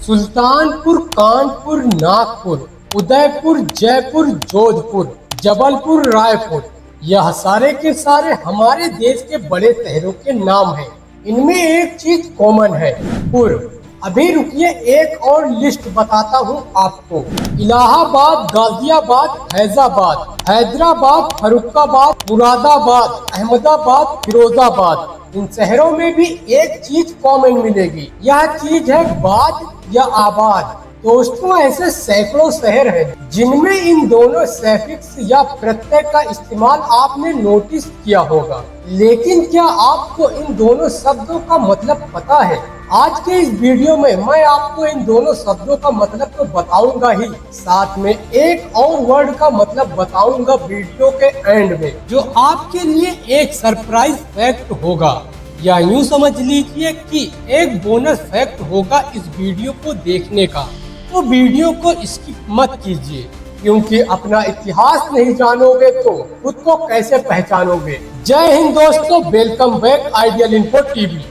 सुल्तानपुर, कानपुर, नागपुर, उदयपुर, जयपुर, जोधपुर, जबलपुर, रायपुर, यह सारे के सारे हमारे देश के बड़े शहरों के नाम हैं। इनमें एक चीज कॉमन है, पुर। अभी रुकिए, एक और लिस्ट बताता हूँ आपको। इलाहाबाद, गाजियाबाद, फैजाबाद, हैदराबाद, फर्रुखाबाद, मुरादाबाद, अहमदाबाद, फिरोजाबाद। इन शहरों में भी एक चीज कॉमन मिलेगी, यह चीज है बाद या आबाद। दोस्तों, ऐसे सैकड़ों शहर हैं जिनमें इन दोनों सफिक्स या प्रत्यय का इस्तेमाल आपने नोटिस किया होगा, लेकिन क्या आपको इन दोनों शब्दों का मतलब पता है? आज के इस वीडियो में मैं आपको इन दोनों शब्दों का मतलब तो बताऊंगा ही, साथ में एक और वर्ड का मतलब बताऊंगा वीडियो के एंड में, जो आपके लिए एक सरप्राइज फैक्ट होगा, या यूं समझ लीजिए कि एक बोनस फैक्ट होगा इस वीडियो को देखने का। तो वीडियो को स्किप मत कीजिए, क्योंकि अपना इतिहास नहीं जानोगे तो खुद को कैसे पहचानोगे। जय हिंद दोस्तों, welcome back ideal info TV.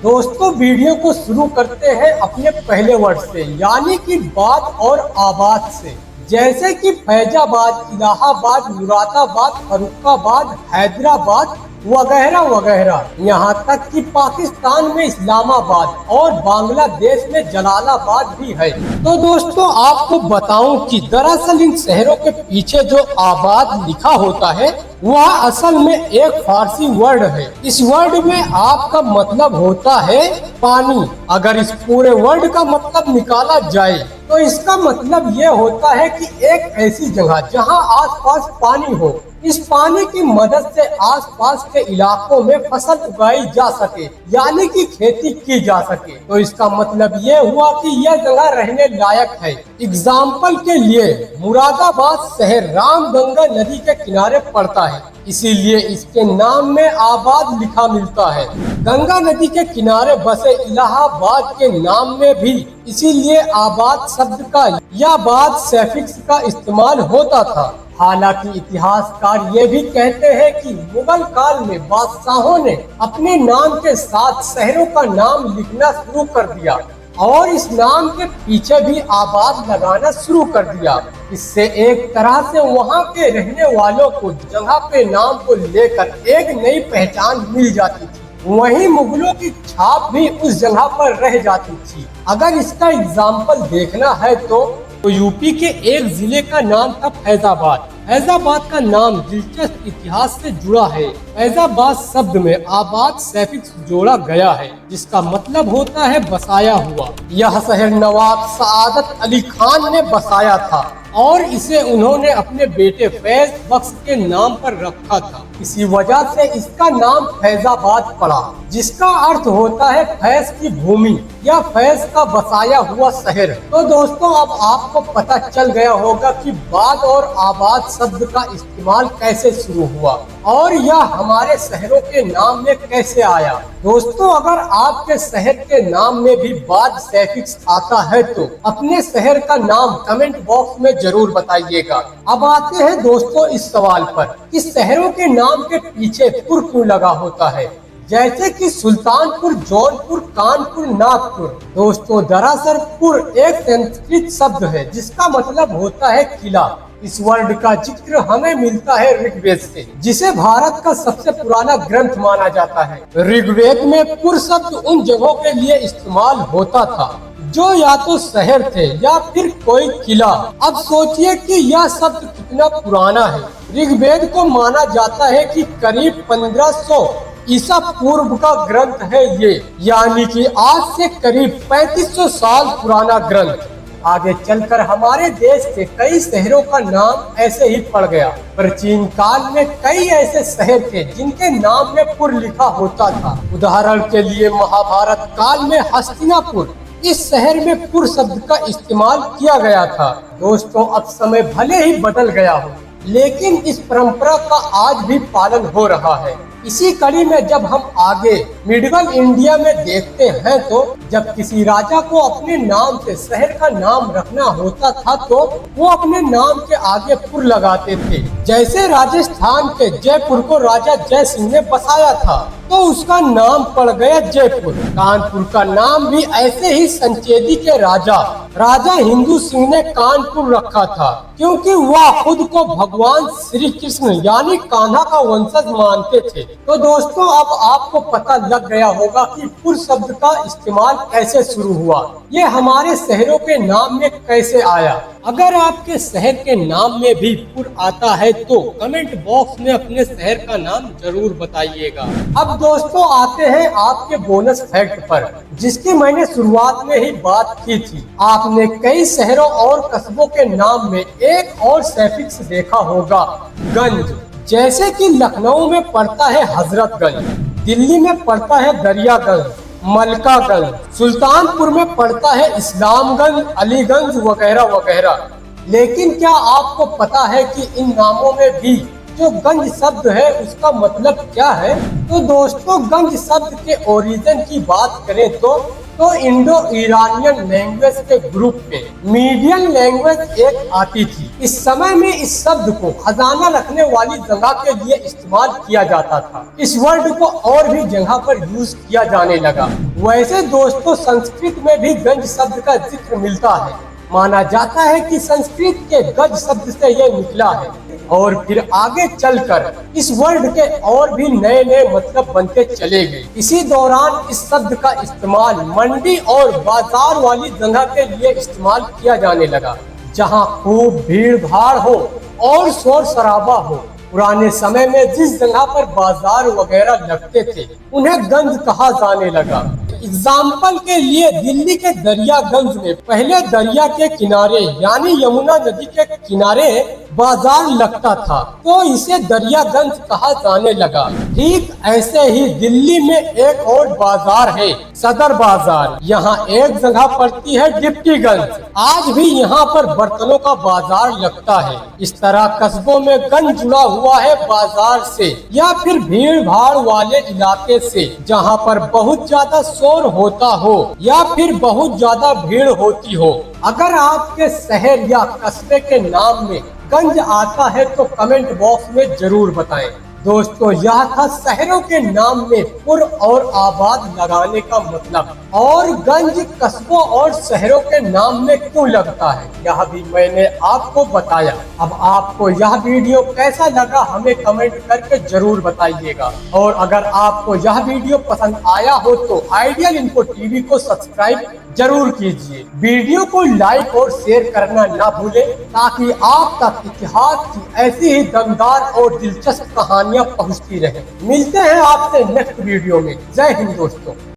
दोस्तों, वीडियो को शुरू करते हैं अपने पहले वर्ड से, यानी कि बाद और आबाद से। जैसे कि फैजाबाद, इलाहाबाद, मुरादाबाद, फर्रुखाबाद, हैदराबाद वगैरह वगैरह, यहाँ तक कि पाकिस्तान में इस्लामाबाद और बांग्लादेश में जलालाबाद भी है। तो दोस्तों, आपको बताऊं कि दरअसल इन शहरों के पीछे जो आबाद लिखा होता है वह असल में एक फारसी वर्ड है। इस वर्ड में आपका मतलब होता है पानी। अगर इस पूरे वर्ड का मतलब निकाला जाए तो इसका मतलब ये होता है कि एक ऐसी जगह जहां आसपास पानी हो, इस पानी की मदद से आसपास के इलाकों में फसल उगाई जा सके, यानी कि खेती की जा सके। तो इसका मतलब ये हुआ कि यह जगह रहने लायक है। एग्जाम्पल के लिए मुरादाबाद शहर रामगंगा नदी के किनारे पड़ता है, इसीलिए इसके नाम में आबाद लिखा मिलता है। गंगा नदी के किनारे बसे इलाहाबाद के नाम में भी इसीलिए आबाद शब्द का या बाद सफिक्स का इस्तेमाल होता था। हालांकि इतिहासकार ये भी कहते हैं कि मुगल काल में बादशाहों ने अपने नाम के साथ शहरों का नाम लिखना शुरू कर दिया और इस नाम के पीछे भी आबाद लगाना शुरू कर दिया। इससे एक तरह से वहाँ के रहने वालों को जगह पे नाम को लेकर एक नई पहचान मिल जाती थी। वहीं मुगलों की छाप भी उस जगह पर रह जाती थी। अगर इसका एग्जाम्पल देखना है तो यूपी के एक जिले का नाम था फैजाबाद। फैजाबाद का नाम दिलचस्प इतिहास से जुड़ा है। फैजाबाद शब्द में आबाद सफिक्स जोड़ा गया है, जिसका मतलब होता है बसाया हुआ। यह शहर नवाब सआदत अली खान ने बसाया था और इसे उन्होंने अपने बेटे फैज बख्श के नाम पर रखा था। इसी वजह से इसका नाम फैजाबाद पड़ा, जिसका अर्थ होता है फैज की भूमि या फैज का बसाया हुआ शहर। तो दोस्तों, अब आपको पता चल गया होगा कि बाद और आबाद शब्द का इस्तेमाल कैसे शुरू हुआ और यह हमारे शहरों के नाम में कैसे आया। दोस्तों, अगर आपके शहर के नाम में भी बाद सफिक्स आता है तो अपने शहर का नाम कमेंट बॉक्स में जरूर बताइएगा। अब आते हैं दोस्तों इस सवाल पर कि शहरों के नाम के पीछे पुर क्यों लगा होता है, जैसे कि सुल्तानपुर, जौनपुर, कानपुर, नागपुर। दोस्तों, दरअसल पुर एक संस्कृत शब्द है जिसका मतलब होता है किला। इस वर्ड का जिक्र हमें मिलता है ऋग्वेद से, जिसे भारत का सबसे पुराना ग्रंथ माना जाता है। ऋग्वेद में पुर शब्द उन जगहों के लिए इस्तेमाल होता था जो या तो शहर थे या फिर कोई किला। अब सोचिए कि यह शब्द कितना पुराना है। ऋग्वेद को माना जाता है कि करीब 1500 ईसा पूर्व का ग्रंथ है ये, यानी कि आज से करीब 3500 साल पुराना ग्रंथ। आगे चलकर हमारे देश के कई शहरों का नाम ऐसे ही पड़ गया। प्राचीन काल में कई ऐसे शहर थे जिनके नाम में पुर लिखा होता था। उदाहरण के लिए महाभारत काल में हस्तिनापुर, इस शहर में पुर शब्द का इस्तेमाल किया गया था। दोस्तों, अब समय भले ही बदल गया हो, लेकिन इस परंपरा का आज भी पालन हो रहा है। इसी कड़ी में जब हम आगे मिडिवल इंडिया में देखते हैं तो जब किसी राजा को अपने नाम से शहर का नाम रखना होता था तो वो अपने नाम के आगे पुर लगाते थे। जैसे राजस्थान के जयपुर को राजा जय सिंह ने बसाया था तो उसका नाम पड़ गया जयपुर। कानपुर का नाम भी ऐसे ही संचेदी के राजा हिंदू सिंह ने कानपुर रखा था, क्योंकि वह खुद को भगवान श्री कृष्ण यानी कान्हा का वंशज मानते थे। तो दोस्तों अब आपको पता लग गया होगा कि पुर शब्द का इस्तेमाल कैसे शुरू हुआ, ये हमारे शहरों के नाम में कैसे आया। अगर आपके शहर के नाम में भी पुर आता है तो कमेंट बॉक्स में अपने शहर का नाम जरूर बताइएगा। अब दोस्तों आते हैं आपके बोनस फैक्ट पर, जिसकी मैंने शुरुआत में ही बात की थी। आपने कई शहरों और कस्बों के नाम में एक और सैफिक्स देखा होगा, गंज। जैसे कि लखनऊ में पड़ता है हजरतगंज, दिल्ली में पड़ता है दरियागंज, मलकागंज, सुल्तानपुर में पड़ता है इस्लामगंज, अलीगंज वगैरह वगैरह। लेकिन क्या आपको पता है कि इन नामों में भी जो गंज शब्द है उसका मतलब क्या है? तो दोस्तों गंज शब्द के ओरिजिन की बात करें तो इंडो ईरानियन लैंग्वेज के ग्रुप में मीडियन लैंग्वेज एक आती थी। इस समय में इस शब्द को खजाना रखने वाली जगह के लिए इस्तेमाल किया जाता था। इस वर्ड को और भी जगह पर यूज किया जाने लगा। वैसे दोस्तों संस्कृत में भी गंज शब्द का जिक्र मिलता है। माना जाता है कि संस्कृत के गज शब्द से यह निकला है और फिर आगे चलकर इस वर्ड के और भी नए नए मतलब बनते चले गए। इसी दौरान इस शब्द का इस्तेमाल मंडी और बाजार वाली जगह के लिए इस्तेमाल किया जाने लगा, जहां खूब भीड़ भाड़ हो और शोर शराबा हो। पुराने समय में जिस जगह पर बाजार वगैरह लगते थे उन्हें गंज कहा जाने लगा। एग्जाम्पल के लिए दिल्ली के दरियागंज में पहले दरिया के किनारे यानी यमुना नदी के किनारे बाजार लगता था तो इसे दरियागंज कहा जाने लगा। ठीक ऐसे ही दिल्ली में एक और बाजार है, सदर बाजार। यहाँ एक जगह पड़ती है डिप्टीगंज। आज भी यहाँ पर बर्तनों का बाजार लगता है। इस तरह कस्बों में गंज जुड़ा हुआ है बाजार से या फिर भीड़ भाड़ वाले इलाके से, जहाँ पर बहुत ज्यादा शोर होता हो या फिर बहुत ज्यादा भीड़ होती हो। अगर आपके शहर या कस्बे के नाम में गंज आता है तो कमेंट बॉक्स में जरूर बताएं। दोस्तों यह था शहरों के नाम में पुर और आबाद लगाने का मतलब, और गंज कस्बों और शहरों के नाम में क्यों लगता है यह भी मैंने आपको बताया। अब आपको यह वीडियो कैसा लगा हमें कमेंट करके जरूर बताइएगा, और अगर आपको यह वीडियो पसंद आया हो तो आइडियल इन्फो टीवी को सब्सक्राइब जरूर कीजिए। वीडियो को लाइक और शेयर करना ना भूलें ताकि आप तक इतिहास की ऐसी ही दमदार और दिलचस्प कहानियां पहुंचती रहे। मिलते हैं आपसे नेक्स्ट वीडियो में। जय हिंद दोस्तों।